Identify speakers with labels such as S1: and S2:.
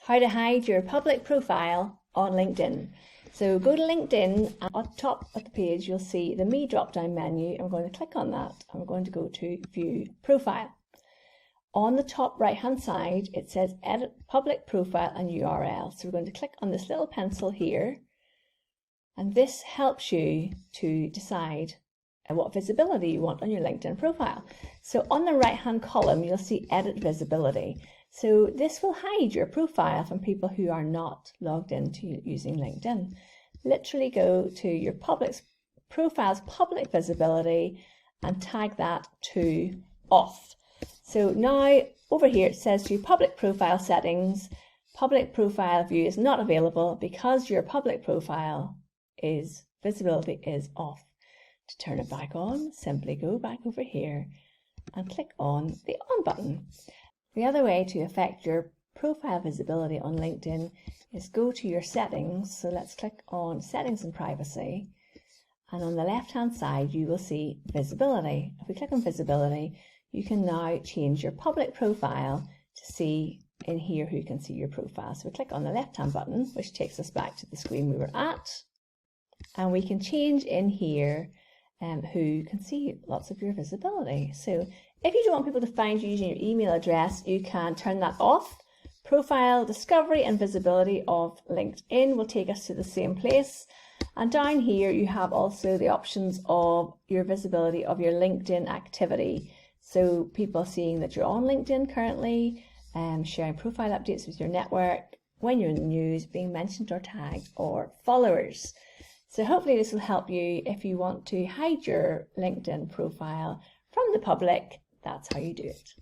S1: how to hide your public profile on LinkedIn. So go to LinkedIn, and at the top of the page you'll see the Me drop-down menu. I'm going to click on that and we're going to go to View Profile. On the top right hand side it says Edit Public Profile and URL. So we're going to click on this little pencil here, and this helps you to decide what visibility you want on your LinkedIn profile. So on the right hand column you'll see Edit Visibility. So this will hide your profile from people who are not logged into using LinkedIn. Literally go to your profile's public visibility and tag that to off. So now over here it says to you public profile settings, public profile view is not available because your public profile visibility is off. To turn it back on, simply go back over here and click on the on button. The other way to affect your profile visibility on LinkedIn is go to your settings. So let's click on Settings and Privacy, and on the left hand side you will see Visibility. If we click on Visibility, you can now change your public profile to see in here who can see your profile. So we click on the left hand button, which takes us back to the screen we were at, and we can change in here who can see lots of your visibility. So if you don't want people to find you using your email address, you can turn that off. Profile discovery and visibility of LinkedIn will take us to the same place. And down here you have also the options of your visibility of your LinkedIn activity. So people seeing that you're on LinkedIn currently, sharing profile updates with your network, when you're in the news, being mentioned or tagged, or followers. So hopefully this will help you if you want to hide your LinkedIn profile from the public. That's how you do it.